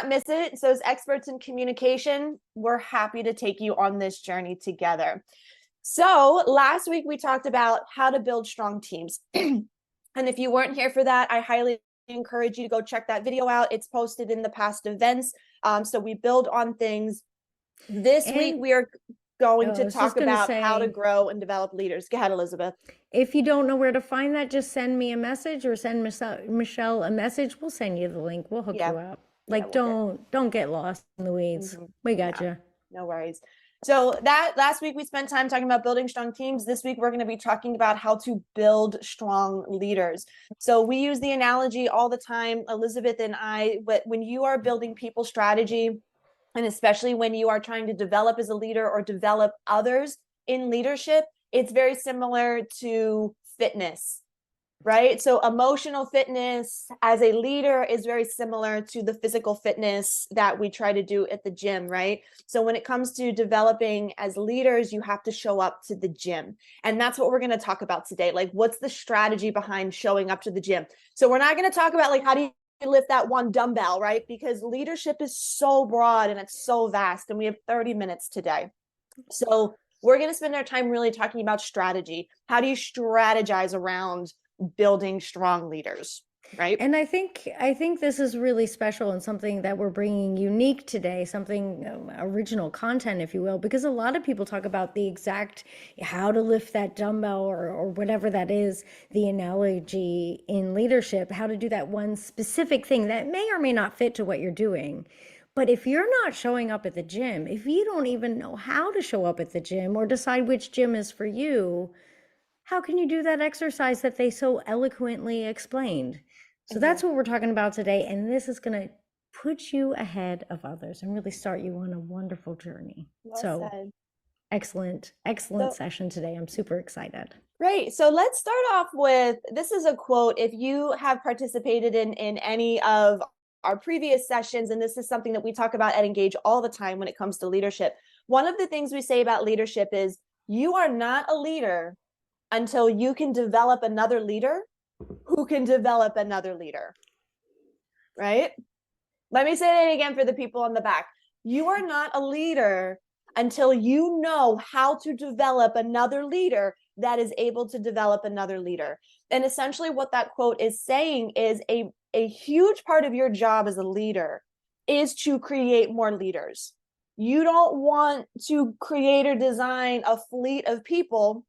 not miss it. So as experts in communication, we're happy to take you on this journey together. So last week we talked about how to build strong teams. And if you weren't here for that, I highly encourage you to go check that video out. It's posted in the past events. So we build on things. This week we are going to talk about how to grow and develop leaders. Go ahead, Elizabeth. If you don't know where to find that, just send me a message or send Michelle a message. We'll send you the link. We'll hook you up. Like, don't get lost in the weeds. We got you. No worries. So that last week we spent time talking about building strong teams. This week we're going to be talking about how to build strong leaders. So we use the analogy all the time, Elizabeth and I, when you are building people strategy, and especially when you are trying to develop as a leader or develop others in leadership, it's very similar to fitness, right? So emotional fitness as a leader is very similar to the physical fitness that we try to do at the gym, right? So when it comes to developing as leaders, you have to show up to the gym. And that's what we're going to talk about today. Like, what's the strategy behind showing up to the gym? So we're not going to talk about like, how do you lift that one dumbbell, right? Because leadership is so broad and it's so vast, and we have 30 minutes today. So we're going to spend our time really talking about strategy. How do you strategize around building strong leaders, right? And I think this is really special and something that we're bringing unique today, something original content, if you will, because a lot of people talk about the exact how to lift that dumbbell or whatever that is, the analogy in leadership, how to do that one specific thing that may or may not fit to what you're doing. But if you're not showing up at the gym, if you don't even know how to show up at the gym or decide which gym is for you, how can you do that exercise that they so eloquently explained? So that's what we're talking about today. And this is going to put you ahead of others and really start you on a wonderful journey. Well said. Excellent session today. I'm super excited. Great. So let's start off with, this is a quote. If you have participated in any of our previous sessions, and this is something that we talk about at Engage all the time when it comes to leadership, one of the things we say about leadership is you are not a leader until you can develop another leader who can develop another leader, right? Let me say that again for the people on the back. You are not a leader until you know how to develop another leader that is able to develop another leader. And essentially what that quote is saying is a huge part of your job as a leader is to create more leaders. You don't want to create or design a fleet of people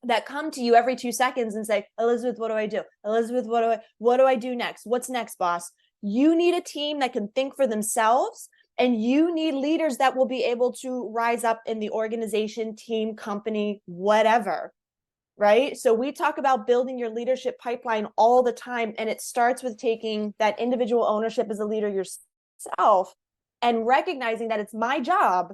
that come to you every 2 seconds and say, Elizabeth, what do I do? Elizabeth, what do I do next? What's next, boss? You need a team that can think for themselves, and you need leaders that will be able to rise up in the organization, team, company, whatever, right? So we talk about building your leadership pipeline all the time, and it starts with taking that individual ownership as a leader yourself and recognizing that it's my job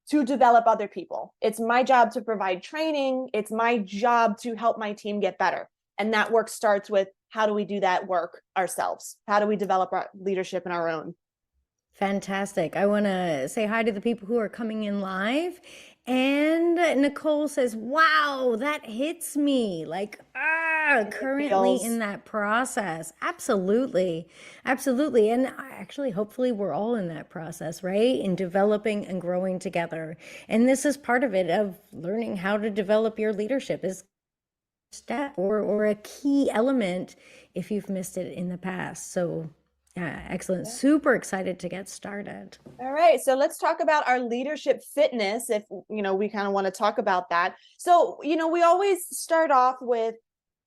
to develop other people. It's my job to provide training. It's my job to help my team get better. And that work starts with, how do we do that work ourselves? How do we develop our leadership in our own? Fantastic. I want to say hi to the people who are coming in live. And Nicole says, wow, that hits me. Like, currently in that process. Absolutely. Absolutely. And actually, hopefully we're all in that process, right? In developing and growing together. And this is part of it, of learning how to develop your leadership is step or a key element if you've missed it in the past. So yeah, excellent. Super excited to get started. All right. So let's talk about our leadership fitness, if, we kind of want to talk about that. So, we always start off with,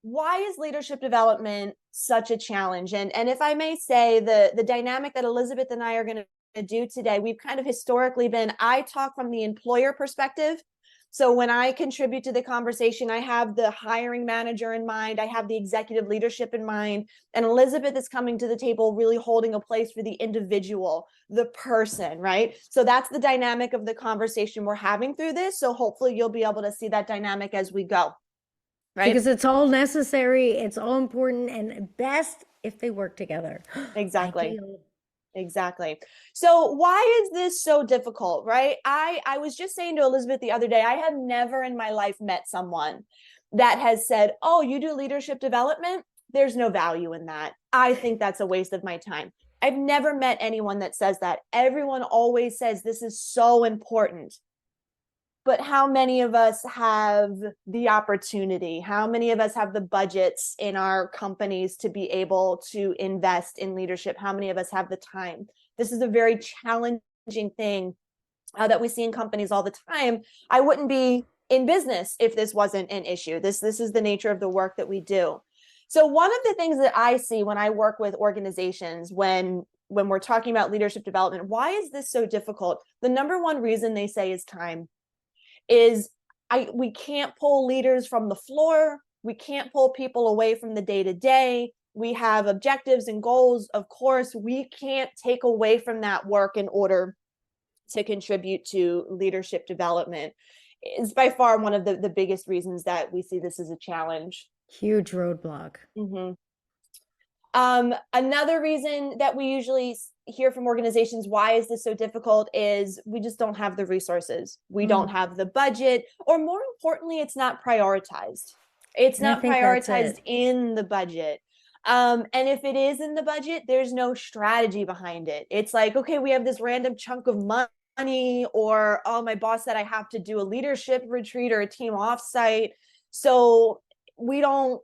why is leadership development such a challenge? And if I may say, the dynamic that Elizabeth and I are going to do today, we've kind of historically I talk from the employer perspective. So when I contribute to the conversation, I have the hiring manager in mind, I have the executive leadership in mind, and Elizabeth is coming to the table really holding a place for the individual, the person, right? So that's the dynamic of the conversation we're having through this. So hopefully you'll be able to see that dynamic as we go, right? Because it's all necessary, it's all important, and best if they work together. Exactly. Exactly. So why is this so difficult, right? I was just saying to Elizabeth the other day, I have never in my life met someone that has said, oh, you do leadership development? There's no value in that. I think that's a waste of my time. I've never met anyone that says that. Everyone always says this is so important. But how many of us have the opportunity? How many of us have the budgets in our companies to be able to invest in leadership? How many of us have the time? This is a very challenging thing that we see in companies all the time. I wouldn't be in business if this wasn't an issue. This is the nature of the work that we do. So one of the things that I see when I work with organizations, when we're talking about leadership development, why is this so difficult? The number one reason they say is time. We can't pull leaders from the floor. We can't pull people away from the day-to-day. We have objectives and goals. Of course, we can't take away from that work in order to contribute to leadership development. It's by far one of the biggest reasons that we see this as a challenge. Huge roadblock. Mm-hmm. Another reason that we usually hear from organizations, why is this so difficult, is we just don't have the resources. We don't have the budget, or more importantly, it's not prioritized. It's not prioritized in the budget. And if it is in the budget, there's no strategy behind it. It's like, okay, we have this random chunk of money, or, oh, my boss said I have to do a leadership retreat or a team offsite. So we don't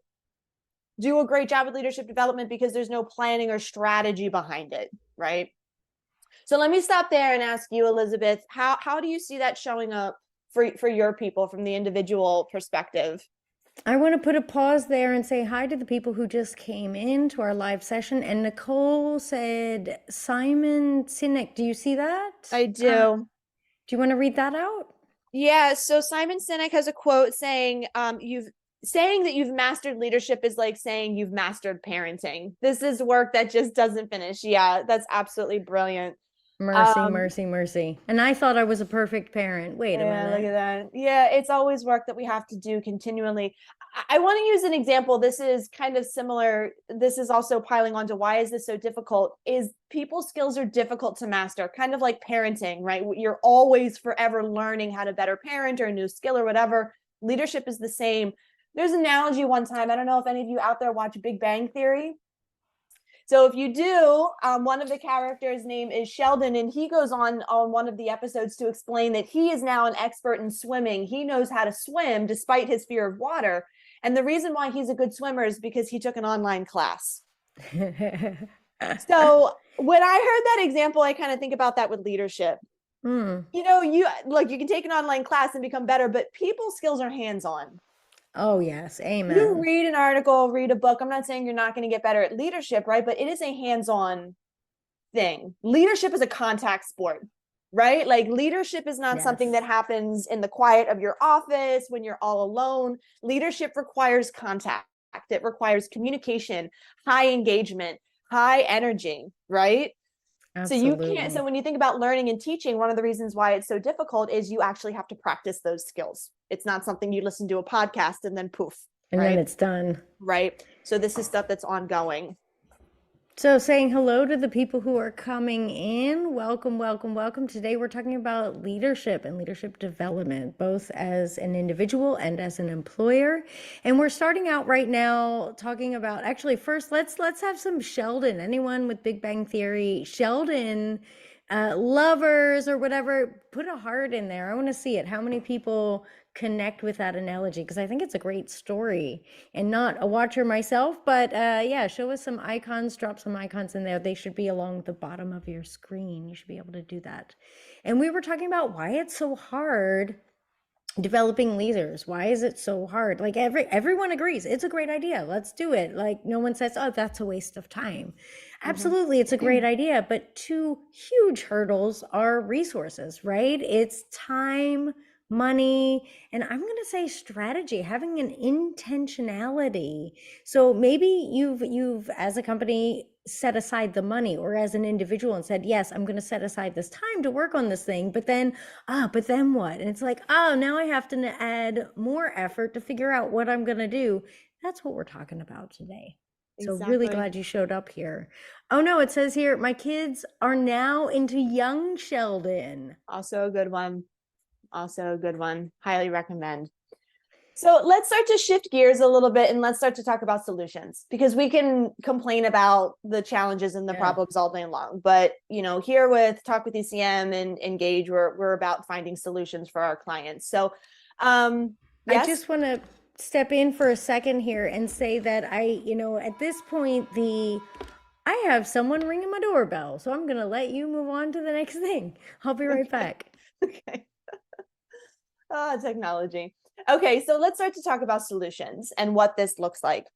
do a great job with leadership development because there's no planning or strategy behind it, right? So let me stop there and ask you, Elizabeth, how do you see that showing up for your people from the individual perspective? I want to put a pause there and say hi to the people who just came in to our live session. And Nicole said, Simon Sinek, do you see that? I do. Do you want to read that out? Yeah, so Simon Sinek has a quote saying, saying that you've mastered leadership is like saying you've mastered parenting. This is work that just doesn't finish. Yeah, that's absolutely brilliant. Mercy. And I thought I was a perfect parent. Wait a minute. Look at that. Yeah, it's always work that we have to do continually. I want to use an example. This is kind of similar. This is also piling onto why is this so difficult, is people skills are difficult to master, kind of like parenting, right? You're always forever learning how to better parent or a new skill or whatever. Leadership is the same. There's an analogy one time. I don't know if any of you out there watch Big Bang Theory. So if you do, one of the characters' name is Sheldon, and he goes on one of the episodes to explain that he is now an expert in swimming. He knows how to swim despite his fear of water. And the reason why he's a good swimmer is because he took an online class. So when I heard that example, I kind of think about that with leadership. You know, you can take an online class and become better, but people skills are hands-on. Oh, yes. Amen. You read an article, read a book. I'm not saying you're not going to get better at leadership, right? But it is a hands-on thing. Leadership is a contact sport, right? Like leadership is not something that happens in the quiet of your office when you're all alone. Leadership requires contact. It requires communication, high engagement, high energy, right? Absolutely. So you can't, so when you think about learning and teaching, one of the reasons why it's so difficult is you actually have to practice those skills. It's not something you listen to a podcast and then poof. And then it's done. Right. So this is stuff that's ongoing. So saying hello to the people who are coming in. Welcome. Today we're talking about leadership and leadership development, both as an individual and as an employer. And we're starting out right now talking about, actually first, let's have some Sheldon. Anyone with Big Bang Theory, Sheldon, lovers or whatever, put a heart in there. I want to see it. How many people connect with that analogy? Because I think it's a great story, and not a watcher myself, but yeah, show us some icons, drop some icons in there. They should be along the bottom of your screen. You should be able to do that. And we were talking about why it's so hard developing leaders. Why is it so hard? Like everyone agrees it's a great idea, let's do it. Like no one says, oh, that's a waste of time. Absolutely, it's a great idea, but two huge hurdles are resources, right? It's time, money, and I'm going to say strategy, having an intentionality. So maybe you've as a company set aside the money, or as an individual and said, yes, I'm going to set aside this time to work on this thing, but then what? And it's like, oh, now I have to add more effort to figure out what I'm going to do. That's what we're talking about today. So really glad you showed up here. Oh no, it says here, my kids are now into young Sheldon. Also a good one. Highly recommend. So let's start to shift gears a little bit and let's start to talk about solutions, because we can complain about the challenges and the problems all day long. But, here with Talk with ECM and Engage, we're about finding solutions for our clients. So, I yes. just want to step in for a second here and say that at this point, I have someone ringing my doorbell, so I'm going to let you move on to the next thing. I'll be right back. Okay. Technology. Okay, so let's start to talk about solutions and what this looks like.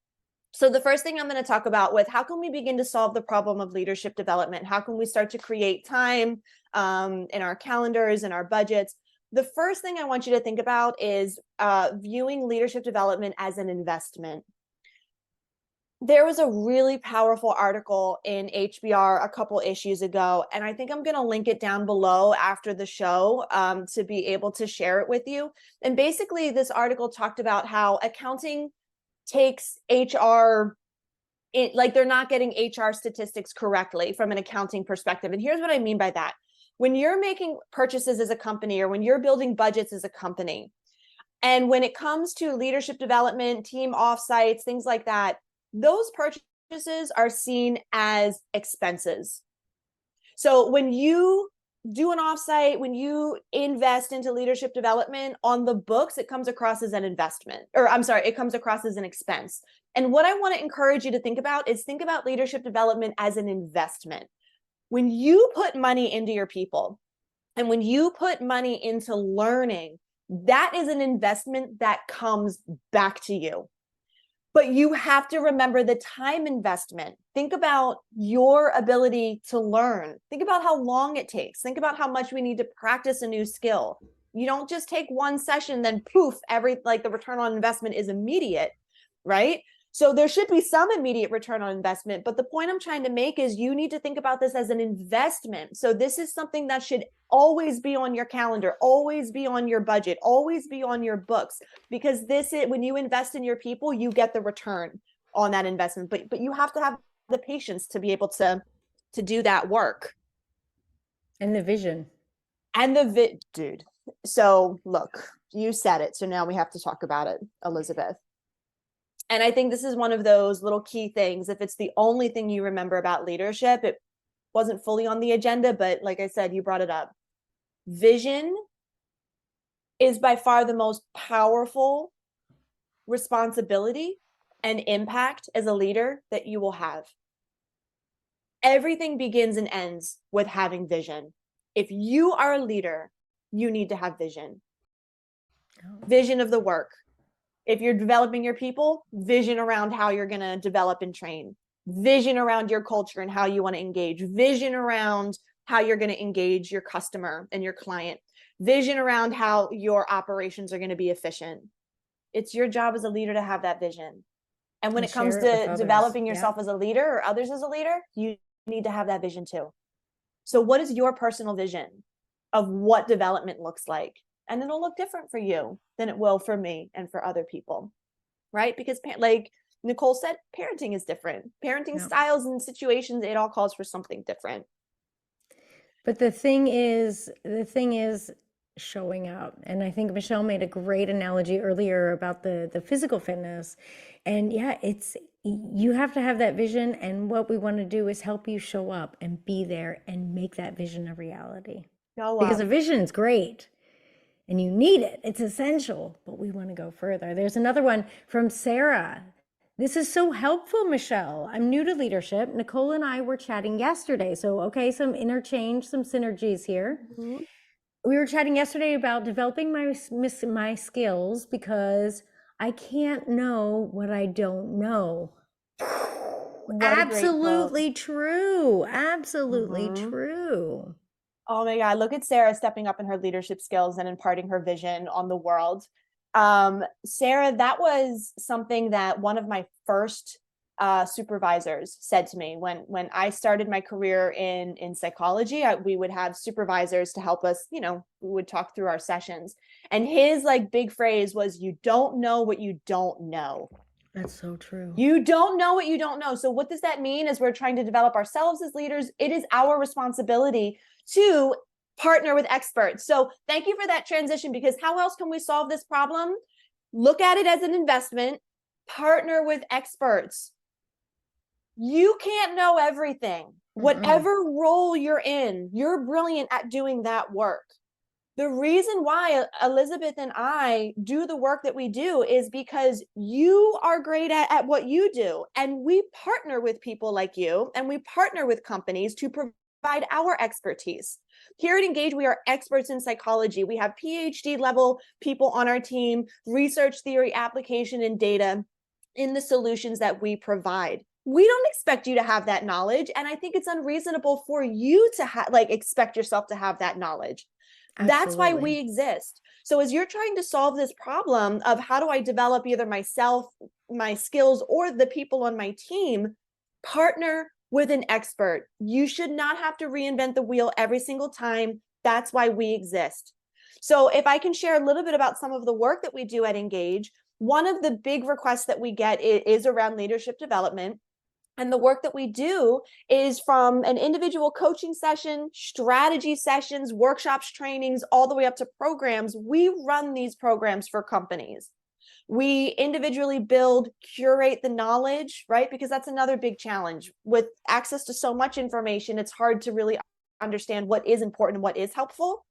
So the first thing I'm going to talk about with how can we begin to solve the problem of leadership development? How can we start to create time in our calendars and our budgets? The first thing I want you to think about is viewing leadership development as an investment. There was a really powerful article in HBR a couple issues ago, and I think I'm going to link it down below after the show to be able to share it with you. And basically, this article talked about how accounting takes HR, like they're not getting HR statistics correctly from an accounting perspective. And here's what I mean by that. When you're making purchases as a company, or when you're building budgets as a company, and when it comes to leadership development, team offsites, things like that, those purchases are seen as expenses. So when you do an offsite, when you invest into leadership development on the books, it comes across as an investment, or I'm sorry, it comes across as an expense. And what I want to encourage you to think about is think about leadership development as an investment. When you put money into your people, and when you put money into learning, that is an investment that comes back to you. But you have to remember the time investment. Think about your ability to learn. Think about how long it takes. Think about how much we need to practice a new skill. You don't just take one session, then poof, the return on investment is immediate, right? So there should be some immediate return on investment. But the point I'm trying to make is you need to think about this as an investment. So this is something that should always be on your calendar, always be on your budget, always be on your books, because this is when you invest in your people, you get the return on that investment. But you have to have the patience to be able to do that work. And the vision. And dude. So look, you said it. So now we have to talk about it, Elizabeth. And I think this is one of those little key things. If it's the only thing you remember about leadership, it wasn't fully on the agenda, but like I said, you brought it up. Vision is by far the most powerful responsibility and impact as a leader that you will have. Everything begins and ends with having vision. If you are a leader, you need to have vision. Vision of the work. If you're developing your people, vision around how you're going to develop and train, vision around your culture and how you want to engage, vision around how you're going to engage your customer and your client, vision around how your operations are going to be efficient. It's your job as a leader to have that vision. And when it comes to developing yourself as a leader or others as a leader, you need to have that vision too. So what is your personal vision of what development looks like? And it'll look different for you than it will for me and for other people, right? Because like Nicole said, parenting is different. Parenting styles and situations, it all calls for something different. But the thing is showing up. And I think Michelle made a great analogy earlier about the physical fitness. And yeah, you have to have that vision. And what we want to do is help you show up and be there and make that vision a reality. Because a vision is great. And you need it. It's essential, but we want to go further. There's another one from Sarah. This is so helpful, Michelle. I'm new to leadership. Nicole and I were chatting yesterday. So, okay, some interchange, some synergies here. Mm-hmm. We were chatting yesterday about developing my skills because I can't know what I don't know. Absolutely true. Absolutely true. Oh my God, look at Sarah stepping up in her leadership skills and imparting her vision on the world. Sarah, that was something that one of my first supervisors said to me when I started my career in psychology. We would have supervisors to help us, we would talk through our sessions. And his big phrase was, you don't know what you don't know. That's so true. You don't know what you don't know. So what does that mean as we're trying to develop ourselves as leaders? It is our responsibility to partner with experts. So thank you for that transition, because how else can we solve this problem? Look at it as an investment, partner with experts. You can't know everything. Whatever role you're in, you're brilliant at doing that work. The reason why Elizabeth and I do the work that we do is because you are great at what you do. And we partner with people like you, and we partner with companies to provide our expertise. Here at Engage, we are experts in psychology. We have PhD level people on our team, research theory, application, and data in the solutions that we provide. We don't expect you to have that knowledge. And I think it's unreasonable for you to expect yourself to have that knowledge. That's why we exist. So as you're trying to solve this problem of how do I develop either myself, my skills, or the people on my team, partner with an expert. You should not have to reinvent the wheel every single time. That's why we exist. So if I can share a little bit about some of the work that we do at Engage, one of the big requests that we get is around leadership development. And the work that we do is from an individual coaching session, strategy sessions, workshops, trainings, all the way up to programs. We run these programs for companies. We individually build, curate the knowledge, right? Because that's another big challenge. With access to so much information, it's hard to really understand what is important and what is helpful.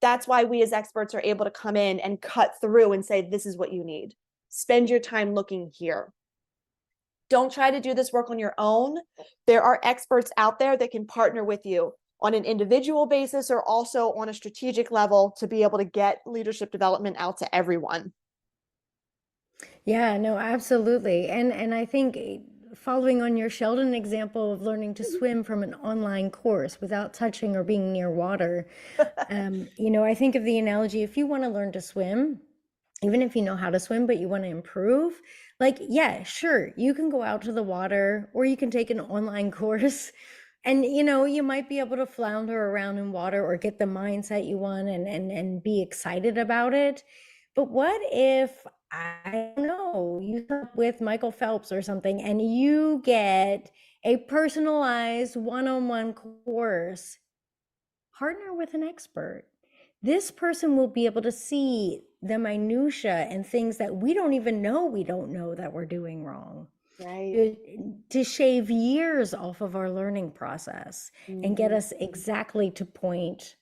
That's why we as experts are able to come in and cut through and say, this is what you need. Spend your time looking here. Don't try to do this work on your own. There are experts out there that can partner with you on an individual basis or also on a strategic level to be able to get leadership development out to everyone. Yeah, no, absolutely. And I think following on your Sheldon example of learning to swim from an online course without touching or being near water, I think of the analogy, if you want to learn to swim, even if you know how to swim, but you want to improve, yeah, sure, you can go out to the water or you can take an online course and, you might be able to flounder around in water or get the mindset you want and be excited about it. But what if, I don't know, you come up with Michael Phelps or something and you get a personalized one-on-one course? Partner with an expert. This person will be able to see the minutia and things that we don't even know that we're doing wrong. Right. To shave years off of our learning process and get us exactly to point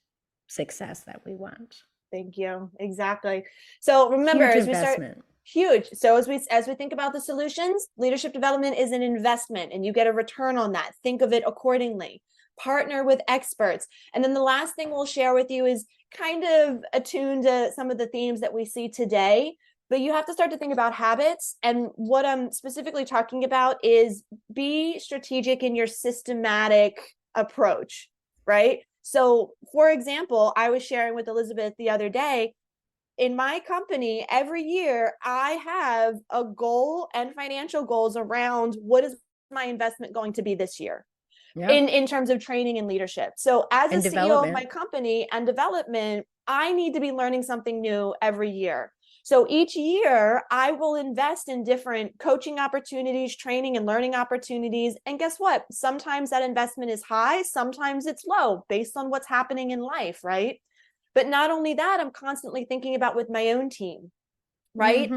success that we want. Thank you. Exactly. So remember, Huge as we start, investment. huge. So as we think about the solutions, leadership development is an investment and you get a return on that. Think of it accordingly. Partner with experts. And then the last thing we'll share with you is kind of attuned to some of the themes that we see today, but you have to start to think about habits. And what I'm specifically talking about is be strategic in your systematic approach, right? So for example, I was sharing with Elizabeth the other day, in my company, every year I have a goal and financial goals around what is my investment going to be this year. Yeah. In terms of training and leadership. So as a CEO of my company and development, I need to be learning something new every year. So each year I will invest in different coaching opportunities, training and learning opportunities. And guess what? Sometimes that investment is high, sometimes it's low based on what's happening in life, right? But not only that, I'm constantly thinking about with my own team. Right.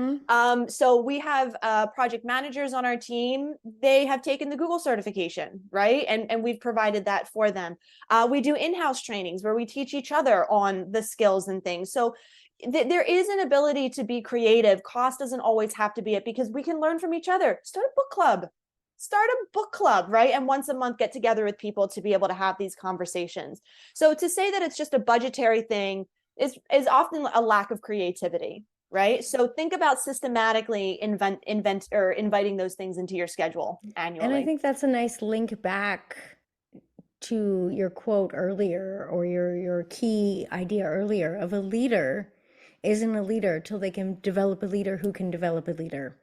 So we have project managers on our team. They have taken the Google certification, right? And we've provided that for them. We do in-house trainings where we teach each other on the skills and things. So there is an ability to be creative. Cost doesn't always have to be it because we can learn from each other. Start a book club, right? And once a month get together with people to be able to have these conversations. So to say that it's just a budgetary thing is often a lack of creativity. Right. So think about systematically inviting those things into your schedule annually. And I think that's a nice link back to your quote earlier or your key idea earlier of a leader isn't a leader till they can develop a leader who can develop a leader.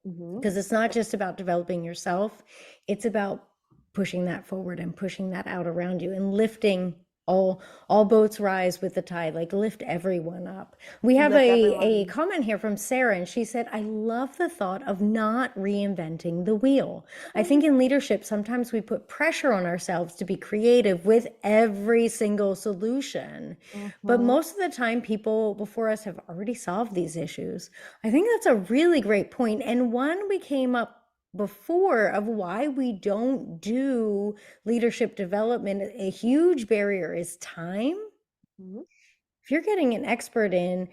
Because it's not just about developing yourself. It's about pushing that forward and pushing that out around you and lifting all boats rise with the tide, like lift everyone up. We have Lift a everyone. comment here from Sarah, and she said, I love the thought of not reinventing the wheel. I think in leadership, sometimes we put pressure on ourselves to be creative with every single solution. But Mhm. most of the time, people before us have already solved these issues. I think that's a really great point, and one we came up before of why we don't do leadership development. A huge barrier is time. Mhm. If you're getting an expert in,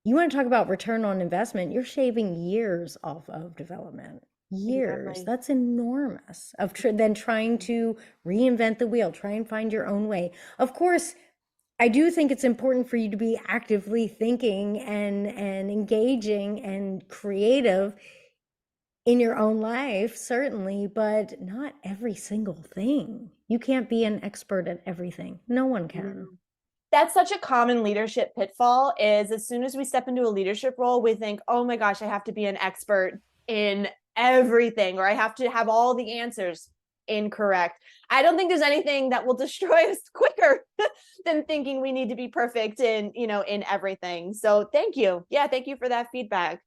you want to talk about return on investment, you're shaving years off of development. Years. Exactly. That's enormous. Of then trying to reinvent the wheel, try and find your own way. Of course, I do think it's important for you to be actively thinking and engaging and creative in your own life, certainly, but not every single thing. You can't be an expert at everything. No one can. Mhm. That's such a common leadership pitfall is as soon as we step into a leadership role, we think, oh my gosh, I have to be an expert in everything, or I have to have all the answers. Incorrect. I don't think there's anything that will destroy us quicker than thinking we need to be perfect in everything. So thank you. Yeah, thank you for that feedback.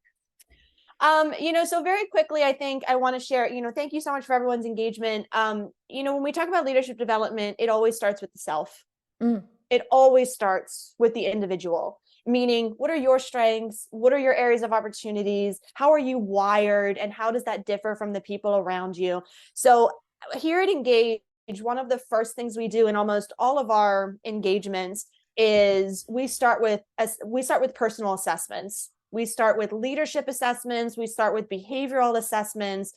So very quickly, I think I want to share, thank you so much for everyone's engagement. When we talk about leadership development, it always starts with the self. Mm. It always starts with the individual, meaning what are your strengths? What are your areas of opportunities? How are you wired? And how does that differ from the people around you? So here at Engage, one of the first things we do in almost all of our engagements is we start with personal assessments. We start with leadership assessments. We start with behavioral assessments.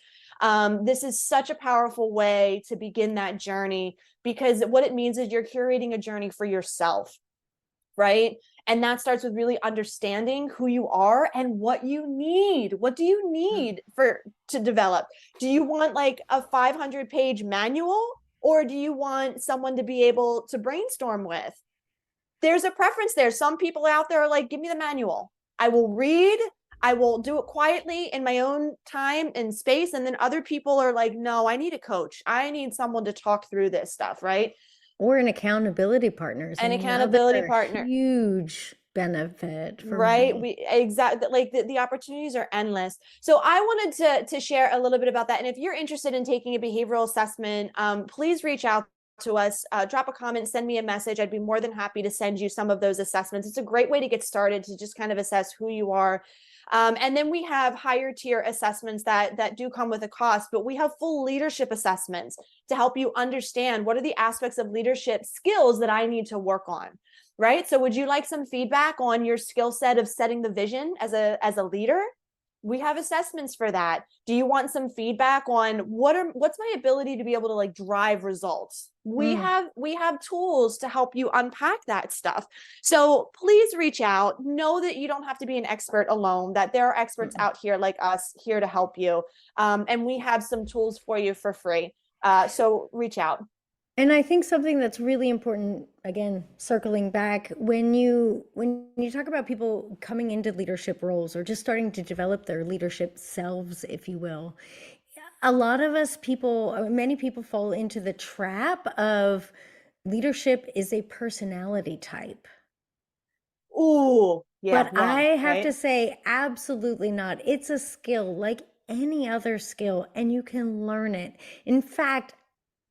This is such a powerful way to begin that journey because what it means is you're curating a journey for yourself, right? And that starts with really understanding who you are and what you need. What do you need to develop? Do you want like a 500-page manual, or do you want someone to be able to brainstorm with? There's a preference there. Some people out there are like, give me the manual. I will read. I will do it quietly in my own time and space. And then other people are like, no, I need a coach. I need someone to talk through this stuff, right? Or an accountability partner is An accountability another partner, huge benefit for right? many. We exactly like the opportunities are endless. So I wanted to share a little bit about that. And if you're interested in taking a behavioral assessment, please reach out to us, drop a comment, send me a message. I'd be more than happy to send you some of those assessments. It's a great way to get started to just kind of assess who you are. And then we have higher tier assessments that do come with a cost, but we have full leadership assessments to help you understand what are the aspects of leadership skills that I need to work on. Right? So would you like some feedback on your skill set of setting the vision as a leader? We have assessments for that. Do you want some feedback on what's my ability to be able to like drive results? We Mm. have tools to help you unpack that stuff. So please reach out. Know that you don't have to be an expert alone, that there are experts out here like us here to help you. And we have some tools for you for free. So reach out. And I think something that's really important, again, circling back, when you talk about people coming into leadership roles or just starting to develop their leadership selves, if you will, a lot of us people, many people fall into the trap of leadership is a personality type. Ooh, yeah, But I wrong, have to right? say, absolutely not. It's a skill like any other skill, and you can learn it. In fact,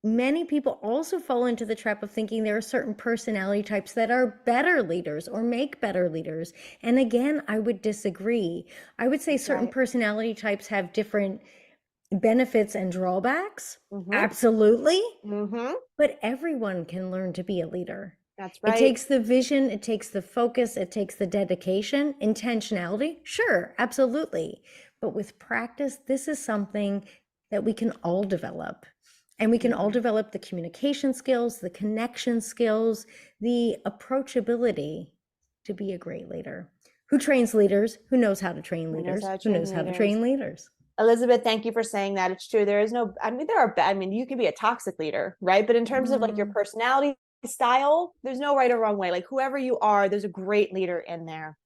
many people also fall into the trap of thinking there are certain personality types that are better leaders or make better leaders. And again, I would disagree. I would say That's certain right. personality types have different benefits and drawbacks. Mm-hmm. Absolutely. Mm-hmm. But everyone can learn to be a leader. That's It right. takes the vision, it takes the focus, it takes the dedication, intentionality. Sure, absolutely. But with practice, this is something that we can all develop. And we can all Mm-hmm. develop the communication skills, the connection skills, the approachability to be a great leader. Who trains leaders? Who knows how to train Who knows leaders? how to Who train knows how to leaders? train leaders? Elizabeth, thank you for saying that. It's true. There is no, I mean, you can be a toxic leader, right? But in terms of like your Mm, personality style, there's no right or wrong way. Like whoever you are, there's a great leader in there.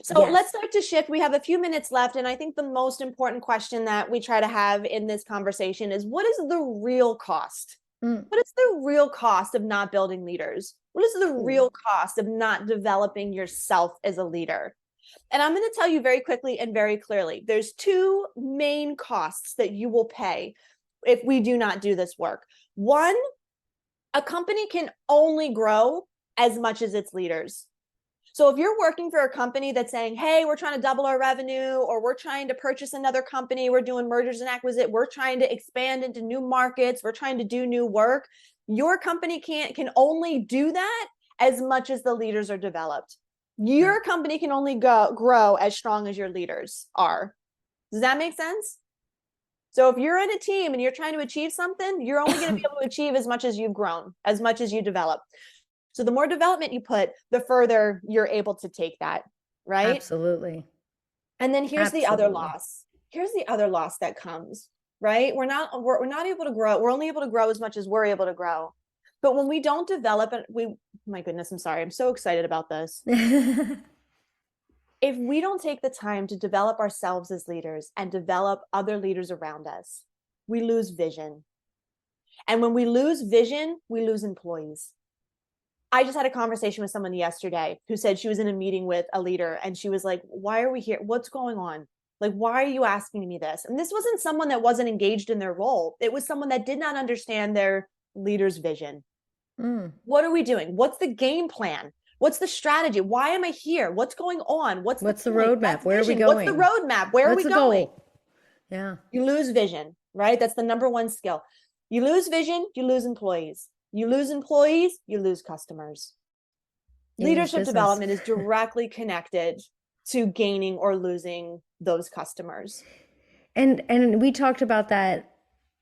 So let's yes. start to shift. We have a few minutes left. And I think the most important question that we try to have in this conversation is what is the real cost Mm. What is the real cost of not building leaders? What is the Ooh. real cost of not developing yourself as a leader? And I'm going to tell you very quickly and very clearly, there's two main costs that you will pay if we do not do this work. One, a company can only grow as much as its leaders. So if you're working for a company that's saying, hey, we're trying to double our revenue, or we're trying to purchase another company, we're doing mergers and acquisitions, we're trying to expand into new markets, we're trying to do new work, your company can only do that as much as the leaders are developed. Yeah. Your company can only grow as strong as your leaders are. Does that make sense? So if you're in a team and you're trying to achieve something, you're only going to be able to achieve as much as you've grown, as much as you develop. So the more development you put, the further you're able to take that, right? Absolutely. And then here's the other Absolutely. loss. Here's the other loss that comes, right? We're not able to grow. We're only able to grow as much as we're able to grow. But when we don't develop it, my goodness, I'm sorry. I'm so excited about this. If we don't take the time to develop ourselves as leaders and develop other leaders around us, we lose vision. And when we lose vision, we lose employees. I just had a conversation with someone yesterday who said she was in a meeting with a leader and she was like, why are we here? What's going on? Like, why are you asking me this? And this wasn't someone that wasn't engaged in their role. It was someone that did not understand their leader's vision. Mm. What are we doing? What's the game plan? What's the strategy? Why am I here? What's going on? What's the What's the point? roadmap? That's Where are we vision. What's the going? roadmap? Where are What's we the going? goal? Yeah. You lose vision, right? That's the number one skill. You lose vision, you lose employees. You lose employees, you lose customers. You lose Leadership business. development is directly connected to gaining or losing those customers. And we talked about that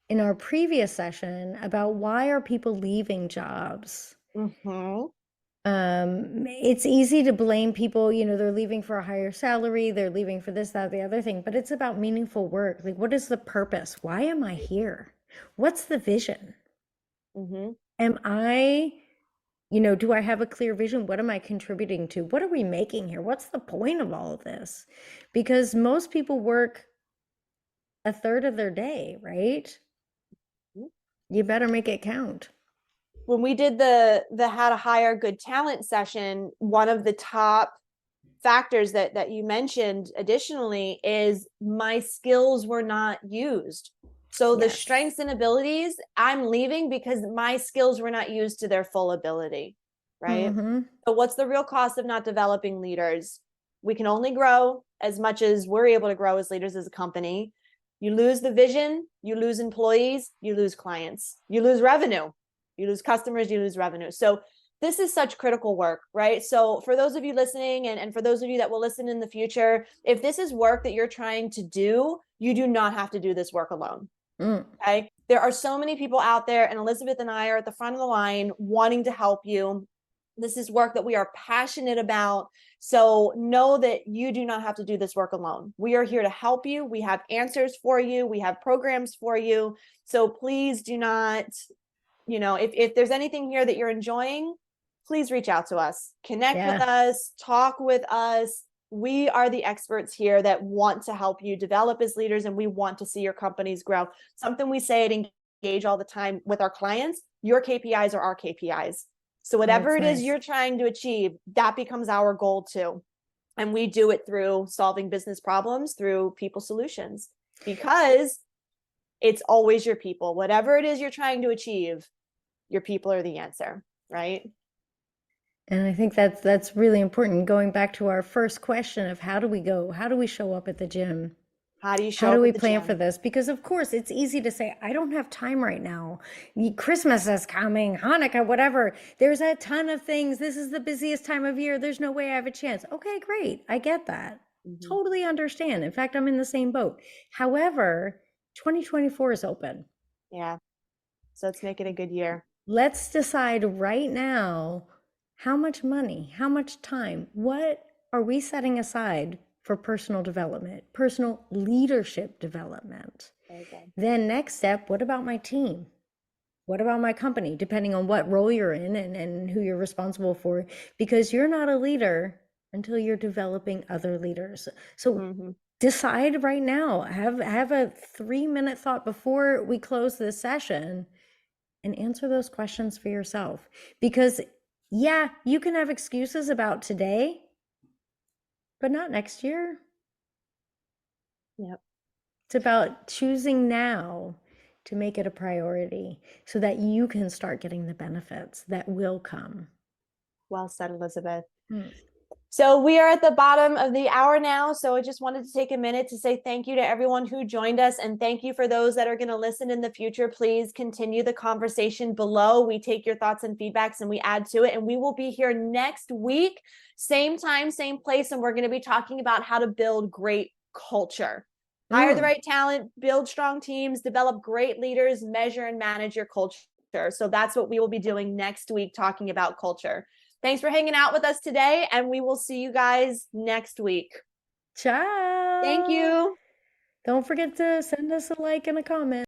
in our previous session about why are people leaving jobs? Mm-hmm. It's easy to blame people, they're leaving for a higher salary, they're leaving for this, that, the other thing, but it's about meaningful work. Like, what is the purpose? Why am I here? What's the vision? Mm-hmm. Am I, do I have a clear vision? What am I contributing to? What are we making here? What's the point of all of this? Because most people work a third of their day, right? You better make it count. When we did the how to hire good talent session, one of the top factors that you mentioned additionally is my skills were not used. So the Yes. strengths and abilities, I'm leaving because my skills were not used to their full ability, right? Mm-hmm. So what's the real cost of not developing leaders? We can only grow as much as we're able to grow as leaders as a company. You lose the vision, you lose employees, you lose clients, you lose revenue, you lose customers, you lose revenue. So this is such critical work, right? So for those of you listening and for those of you that will listen in the future, if this is work that you're trying to do, you do not have to do this work alone. Mm. Okay. There are so many people out there, and Elizabeth and I are at the front of the line wanting to help you. This is work that we are passionate about. So know that you do not have to do this work alone. We are here to help you. We have answers for you. We have programs for you. So please do not, if there's anything here that you're enjoying, please reach out to us, connect with Yeah. us, talk with us. We are the experts here that want to help you develop as leaders, and we want to see your companies grow. Something we say at Engage all the time with our clients, your KPIs are our KPIs. So whatever That's it is nice. you're trying to achieve, that becomes our goal too. And we do it through solving business problems through people solutions, because it's always your people. Whatever it is you're trying to achieve, your people are the answer, right? And I think that's really important. Going back to our first question of how do we go? How do we show up at the gym? How do you How show do up we at the plan for gym? this? Because of course it's easy to say, I don't have time right now. Christmas is coming, Hanukkah, whatever. There's a ton of things. This is the busiest time of year. There's no way I have a chance. Okay, great. I get that. Mm-hmm. Totally understand. In fact, I'm in the same boat. However, 2024 is open. Yeah. So let's make it a good year. Let's decide right now how much money, how much time, what are we setting aside for personal development, personal leadership development? Okay. Then, next step, what about my team? What about my company, depending on what role you're in and who you're responsible for? Because you're not a leader until you're developing other leaders. So, Mm-hmm. decide right now, have a 3-minute thought before we close this session and answer those questions for yourself. Because, yeah, you can have excuses about today, but not next year. Yep. It's about choosing now to make it a priority so that you can start getting the benefits that will come. Well said, Elizabeth. Mm. So we are at the bottom of the hour now. So I just wanted to take a minute to say thank you to everyone who joined us. And thank you for those that are going to listen in the future. Please continue the conversation below. We take your thoughts and feedbacks and we add to it. And we will be here next week, same time, same place. And we're going to be talking about how to build great culture. Hire the right talent, build strong teams, develop great leaders, measure and manage your culture. So that's what we will be doing next week, talking about culture. Thanks for hanging out with us today, and we will see you guys next week. Ciao. Thank you. Don't forget to send us a like and a comment.